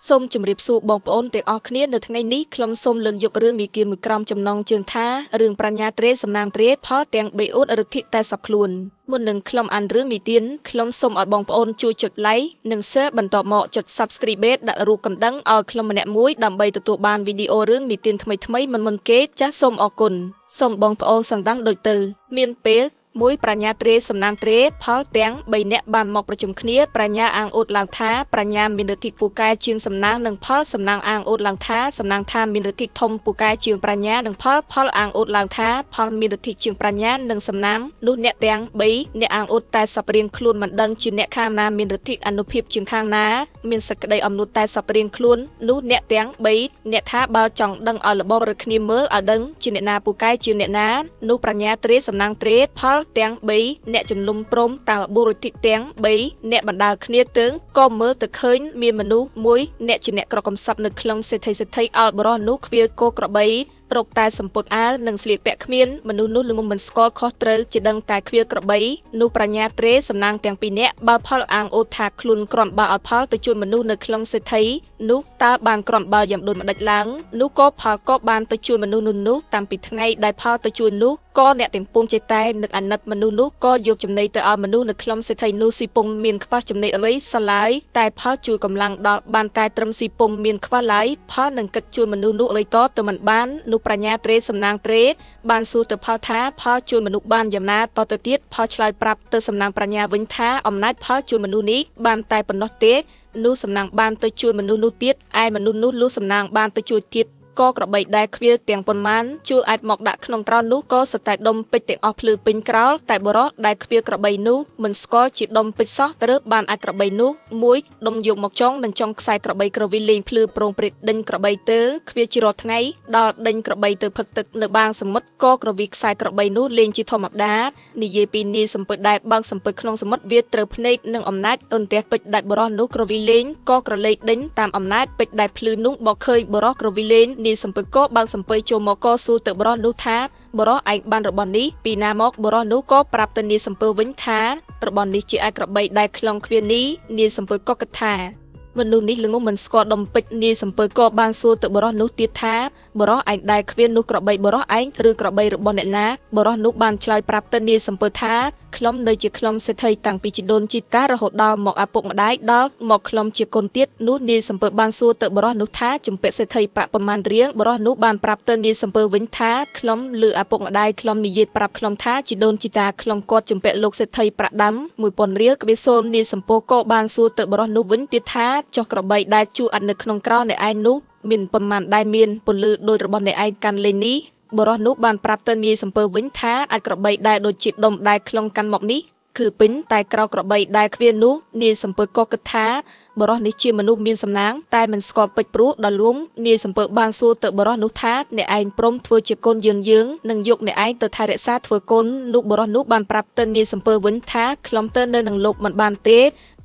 សូមជម្រាបសួរបងប្អូនទាំងអស់គ្នានៅថ្ងៃនេះខ្ញុំសូមលើកយករឿងមីគៀនមួយក្រមចំណងជើងថារឿងប្រាជ្ញាត្រេសំណាងត្រេផលទាំង3អូតរទ្ធិតែសពខ្លួនមុននឹងខ្ញុំអានរឿងមីទៀនខ្ញុំសូមឲ្យបងប្អូនជួយចុច like និង share បន្ទាប់មកចុច subscribe ដាក់រូបកណ្ដឹងឲ្យខ្ញុំម្នាក់មួយដើម្បីទទួលបានវីដេអូរឿងមីទៀនថ្មីៗមុនគេចាស់សូមអរគុណសូមបងប្អូនសន្តាំងដូចទៅមានពេលមួយប្រាជ្ញាត្រេសំណាងត្រេផលទាំង3នាក់បានមកប្រជុំគ្នាប្រាជ្ញាអាងអូតឡើងថាប្រាជ្ញាមានឫទ្ធិពូកែជាងសំណាងនិងផលសំណាងអាងអូតឡើងថាសំណាងថាមានឫទ្ធិធំពូកែជាងប្រាជ្ញានិងផលអាងអូតឡើងថាផលមានឫទ្ធិជាងប្រាជ្ញានិងសំណាងនោះអ្នកទាំង3អ្នកអាងអូតតែសពរៀងខ្លួនមិនដឹងជាអ្នកខាងណាមានឫទ្ធិអនុភាពជាងខាងណាមានសក្តីអំនួតតែសពរៀងខ្លួននោះអ្នកទាំង3អ្នកថាបើចង់ដឹងឲ្យលបងរគ្នាមើលឲ្យដឹងជាអ្នកណាពូកែជាអ្នកណានោះប្រាជ្ញាត្រេសំណាងត្រេផលទាំង3អ្នកជំនុំព្រមតាមបុរិទ្ធិទាំង3អ្នកបណ្ដាលគ្នាទើងក៏មើលទៅឃើញមានមនុស្សមួយអ្នកជាអ្នកក្រកំសត់នៅក្នុងសេដ្ឋីឲ្យបរោះនោះខ្វៀលគោក្របីរកតែសម្ពុតអាវនិងស្លៀកពាក់គ្មានមនុស្សនោះល្ងងមិនស្គាល់ខុសត្រូវជាដឹងតែខ្វៀលក្របីនោះប្រាជ្ញាត្រេសំណាងទាំងពីរនាក់បើផលអាងអូតថាខ្លួនគ្រាន់បើឲ្យផលទៅជួយមនុស្សនៅក្នុងសេដ្ឋីនោះតើបានគ្រាន់បើយ៉ាងដូចម្ដេចឡើងនោះក៏ផលក៏បានទៅជួយមនុស្សនោះតាំងពីថ្ងៃដែលផលទៅជួយនោះក៏អ្នកទាំងពុំចេះតែនឹកអាណិតមនុស្សនោះក៏យកចំណីទៅឲ្យមនុស្សនៅក្នុងសេដ្ឋីនោះស៊ីពុំមានខ្វះចំណីអ្វីសឡើយតែផលជួយកម្លាំងដល់បានតែត្រឹមស៊ីពុំមានខ្វះឡើយផលនឹងគិតជួយមនុស្សនោះអ្វីតទៅមិនបាននោះប្រាជ្ញាត្រេសំណាងត្រេបានសួរទៅផលថាផលជួយមនុស្សបានយ៉ាងណាតទៅទៀតផលឆ្លើយប្រាប់ទៅសំណាងប្រាជ្ញាវិញថាអំណាចផលជួយមនុស្សនេះបានតែប៉ុណ្ណោះទេនោះសំណាងបានទៅជួយមនុស្សនោះទៀតឯមនុស្សនោះលុះសំណាងបានទៅជួយទៀតក៏ក្របីដែលខ្វៀលទាំងប៉ុន្មានជួយអាចមកដាក់ក្នុងក្រោលនោះក៏សតែដុំពេជ្រទាំងអស់ភ្លឺពេញក្រោលតែបរោះដែលខ្វៀលក្របីនោះមិនស្គាល់ជាដុំពេជ្រសោះរើបានអាចក្របីនោះមួយដុំយកមកចងនិងចងខ្សែក្របីក្រវីលេងភ្លឺប្រងព្រិតដេញក្របីទៅខ្វៀលជារាល់ថ្ងៃដល់ដេញក្របីទៅផឹកទឹកនៅបាងសមុទ្រក៏ក្រវីខ្សែក្របីនោះលេងជាធម្មតានិយាយពីនាយសំពើដែលបើកសំពើក្នុងសមុទ្រវាត្រូវភ្នែកនឹងអំណាចអន្ទះពេជ្រដែលបរោះនោះក្រវីលេងក៏ក្រឡេកដេញតាមអំណាចពេជ្រដែលភ្លឺនោះបកឃើញបរោះក្រវីលេងនាយសំពើក៏បើកសំពើចូលមកក៏សួរទៅបរោះនោះថាបរោះឯងបានរបស់នេះពីណាមកបរោះនោះក៏ប្រាប់ទៅនាយសំពើវិញថារបស់នេះជាអាចក្របីដែលខ្លងខ្វៀននេះនាយសំពើក៏គិតថាមនុស្សនេះល្ងងមិនស្គាល់ដុំពេជ្រនាយសំពើក៏បានសួរទៅបរោះនោះទៀតថាបរោះឯងដែលខ្វៀននោះក្របីបរោះឯងឬក្របីរបស់អ្នកណាបរោះនោះបានឆ្លើយប្រាប់ទៅនាយសំពើថាខ្ញុំនៅជាខ្ញុំសេដ្ឋីតាំងពីជីដូនជីតារហូតដល់មកឪពុកម្ដាយដល់មកខ្ញុំជាកូនទៀតនោះនាយសំពើបានសួរទៅបរោះនោះថាជំពាក់សេដ្ឋីបាក់ប៉ុន្មានរៀងបរោះនោះបានប្រាប់ទៅនាយសំពើវិញថាខ្ញុំឮឪពុកម្ដាយខ្ញុំនិយាយប្រាប់ខ្ញុំថាជីដូនជីតាខ្ញុំគាត់ជំពាក់លោកសេដ្ឋីប្រាក់ដាំ 1000 រៀលក្បៀសូននាយសំពើក៏បានសួរទៅបរោះនោះវិញទៀតថាចុះក្របីដែលជួអត់នៅក្នុងក្រោលអ្នកឯងនោះមានប៉ុន្មានដែលមានពន្លឺដូចរបស់អ្នកឯងកាន់លេងនេះបរោះនោះបានប្រាប់ទៅនាយសំពើវិញថាអាចក្របីដែលដូចជាដុំដែលខ្លងកាន់មកនេះគឺពេញតែក្រោក្របីដែលខ្វៀននោះនាយសំពើក៏គិតថាបរោះនេះជាមនុស្សមានសំណាងតែមិនស្គាល់ពេជ្រព្រោះដល់លួងនាយសំពើបានសួរទៅបរោះនោះថាអ្នកឯងព្រមធ្វើជាកូនយើងនឹងយកអ្នកឯងទៅថែរក្សាធ្វើកូននោះបរោះនោះបានប្រាប់ទៅនាយសំពើវិញថាខ្ញុំទៅនៅនឹងលោកមិនបានទ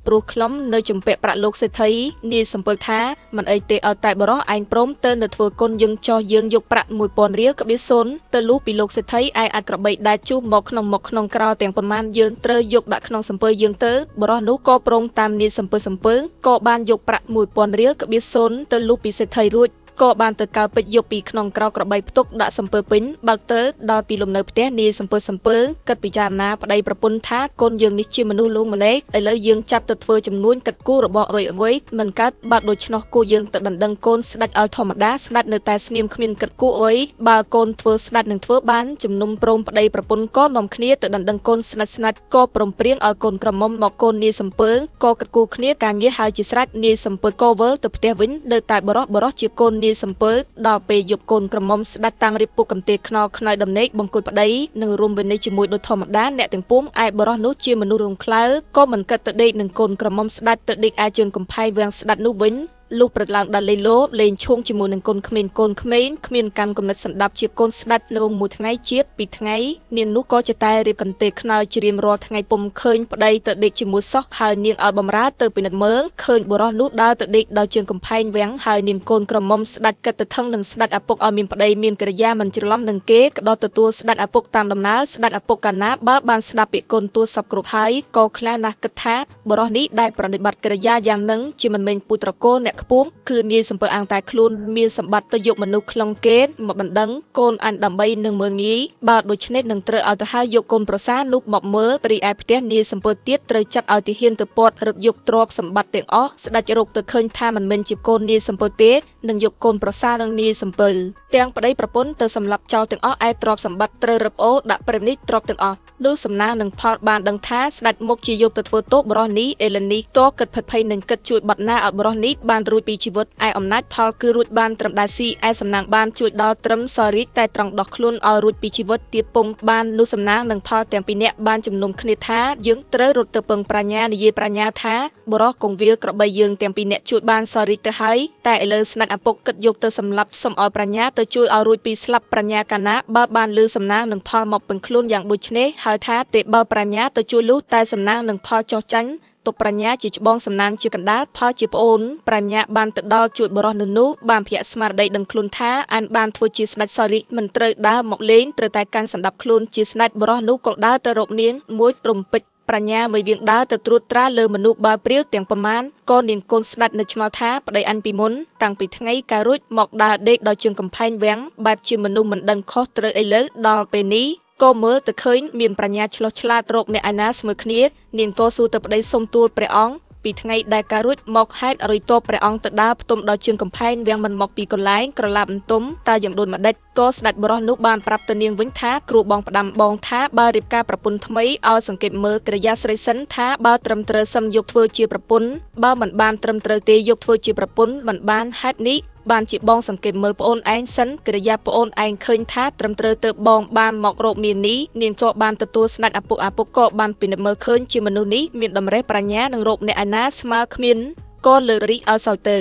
េព្រោះខ្ញុំនៅជំពាក់ប្រាក់លោកសេដ្ឋីនាយសំពើថាមិនអីទេឲ្យតែបរោះឯងព្រមទៅនៅធ្វើគុណយើងចោះយើងយកប្រាក់ 1000 រៀលក្បៀសូនទៅលុះពីលោកសេដ្ឋីឯងអាចក្របីដែលជុះមកក្នុងក្រោទាំងប៉ុន្មានយើងត្រូវយកដាក់ក្នុងសំពើយើងទៅបរោះនោះក៏ព្រមតាមនាយសំពើក៏បានយកប្រាក់ 1000 រៀលក្បៀសូនទៅលុះពីសេដ្ឋីរួចក៏បានទៅកើពេជ្រយកពីក្នុងក្រោក្របីផ្ទុកដាក់សំពើពេញបើកទៅដល់ទីលំនៅផ្ទះនាយសំពើគិតពិចារណាប្តីប្រពន្ធថាកូនយើងនេះជាមនុស្សលូម្លេកឥឡូវយើងចាប់ទៅធ្វើចំនួនកាត់គូរបស់រុយអ្វីមិនកើតបាត់ដូច្នោះគូយើងទៅដណ្ដឹងកូនស្ដេចឲ្យធម្មតាស្ដេចនៅតែស្ងៀមគ្មានកាត់គូអីបើកូនធ្វើស្ដេចនឹងធ្វើបានជំនុំព្រមប្តីប្រពន្ធក៏នាំគ្នាទៅដណ្ដឹងកូនស្ដេចក៏ព្រមព្រៀងឲ្យកូនក្រមុំមកកូននាយសំពើក៏កាត់គូគ្នាការងារហើយជាស្រេចនាយសំពើក៏វិលទៅផ្ទះវិញនៅតែបរោះជាកូននាយសំពើដល់ពេលយប់កូនក្រមុំស្ដេចតាំងរៀបពុកកំទេខ្នល់ខ្នើយដំណេកបង្គោលប្តីនិងរួមវិន័យជាមួយដូចធម្មតាអ្នកទាំងពួងឯបរោះនោះជាមនុស្សរងក្លៅក៏មិនគិតទៅដេកនឹងកូនក្រមុំស្ដេចទៅដេកឯជើងកំផែងវាំងស្ដេចនោះវិញ លុះព្រឹកឡើងដល់លេងលោលេងឈុំជាមួយនឹងកូនក្មេងគ្មានកម្មកំណត់សម្ដាប់ជាកូនស្ដេចនៅមួយថ្ងៃជាតិពីរថ្ងៃនាងនោះក៏ចេះតែរៀបកន្ទេលខ្នើយច្រៀមរាល់ថ្ងៃពុំឃើញប្តីទៅដេកជាមួយសោះហើយនាងឲ្យបំរើទៅពិនិត្យមើលឃើញបុរសនោះដើរទៅដេកដល់ជើងកំផែងវាំងហើយនាងកូនក្រមុំស្ដេចកិតទៅថឹងនឹងស្ដេចឪពុកឲ្យមានប្តីមានកិរិយាមិនច្រឡំនឹងគេក៏ដល់ទទួលស្ដេចឪពុកតាមដំណើរស្ដេចឪពុកកាលណាបើបានស្ដាប់ពាក្យកូនទួសពគ្រប់ហើយក៏ខ្លាចណាស់គិតថាបុរសនេះដែលប្រតិបត្តិកិរិយាយ៉ាងនឹងជាមិនមែនពូត្រកូលអ្នក ខ្ពស់គឺនាយសំពើអាងតែខ្លួនមានសម្បត្តិទៅយកមនុស្សខ្លងគេមកបណ្ដឹងកូនអានដើម្បីនឹងមើងងាយបើដូច្នេះនឹងត្រូវឲ្យទៅហៅយកកូនប្រសានោះមកមើលរីឯផ្ទះនាយសំពើទៀតត្រូវចាត់ឲ្យទាហានទៅពាត់រឹបយកទ្រព្យសម្បត្តិទាំងអស់ស្ដេចរកទៅឃើញថាមិនមែនជាកូននាយសំពើទេនឹងយកកូនប្រសានឹងនាយសំពើទាំងប្តីប្រពន្ធទៅសម្លាប់ចោលទាំងអស់ឯទ្រព្យសម្បត្តិត្រូវរឹបអូរដាក់ព្រេមនេះទ្រព្យទាំងអស់លុះសំណាងនឹងផលបានដឹងថាស្ដេចមុខជាយកទៅធ្វើទោសបរោះនេះអេលនីតគិតភិតភ័យនឹងគិតជួយបាត់ណាឲ្យបរោះនេះបានរួចពីជីវិតឯអំណាចផលគឺរួចបានត្រឹមដាស៊ីឯសំណាងបានជួយដល់ត្រឹមសរីកតែត្រង់ដោះខ្លួនឲ្យរួចពីជីវិតទៀតពុំបានលុះសំណាងនឹងផលទាំងពីរនាក់បានជំនុំគ្នាថាយើងត្រូវរត់ទៅពឹងប្រាជ្ញានិយាយប្រាជ្ញាថាបរោះកងវាលក្របីយើងទាំងពីរនាក់ជួយបានសរីកទៅហើយតែឥឡូវស្ដេចឪពុកគិតយកទៅសម្លាប់សុំឲ្យប្រាជ្ញាទៅជួយឲ្យរួចពីស្លាប់ប្រាជ្ញាកាលណាបើបានលឺសំណាងនឹងផលមកពឹងខ្លួនយ៉ាងដូចនេះហើយថាទេបើប្រាជ្ញាទៅជួយលុះតែសំណាងនឹងផលចោះចាញ់ទុកប្រាជ្ញាជាច្បងសំណាងជាកណ្ដាលផលជាប្អូនប្រាជ្ញាបានទៅដល់ជួយបរោះនោះបានភ័យស្មារតីដឹងខ្លួនថាអានបានធ្វើជាស្ដេចសរីមិនត្រូវដើរមកលេងត្រូវតែកាន់សម្ដាប់ខ្លួនជាស្ដេចបរោះនោះក៏ដើរទៅរកនាងមួយរំពេចប្រាជ្ញាមួយវៀងដើរទៅត្រួតត្រាលើមនុស្សបើព្រាវទាំងប្រមាណក៏នាងកូនស្ដេចនៅឆ្ងល់ថាប្តីអញពីមុនតាំងពីថ្ងៃការួចមកដើរដេកដល់ជើងកំផែងវាំងបែបជាមនុស្សមិនដឹងខុសត្រូវឥឡូវដល់ពេលនេះក៏មើលទៅឃើញមានប្រាជ្ញាឆ្លោះឆ្លាតរកអ្នកឯណាស្មើគ្នានាងក៏សួរទៅប្តីសុំទូលព្រះអង្គពីថ្ងៃដែលការួចមកហេតុរុយតបព្រះអង្គទៅដើរផ្ទុំដល់ជើងកំផែងវាំងមិនមកពីកន្លែងក្រឡាប់បន្ទុំតើយ៉ាងដូចម្ដេចក៏ស្ដេចបរោះនោះបានប្រាប់ទៅនាងវិញថាគ្រូបងផ្ដាំបងថាបើរៀបការប្រពន្ធថ្មីឲ្យសង្កេតមើលកិរិយាស្រីសិនថាបើត្រឹមត្រូវសឹមយកធ្វើជាប្រពន្ធបើមិនបានត្រឹមត្រូវទេយកធ្វើជាប្រពន្ធមិនបានហេតុនេះបានជាបងសង្កេតមើលប្អូនឯងសិនកិរិយាប្អូនឯងឃើញថាត្រឹមត្រូវទៅបងបានមករកមាននេះនាងក៏បានទទួលស្ដេចឪពុកក៏បានពិនិត្យមើលឃើញជាមនុស្សនេះមានតម្រេះប្រាជ្ញានឹងរកអ្នកឯណាស្មើគ្មានក៏លើករីកឲ្យសោយទៅ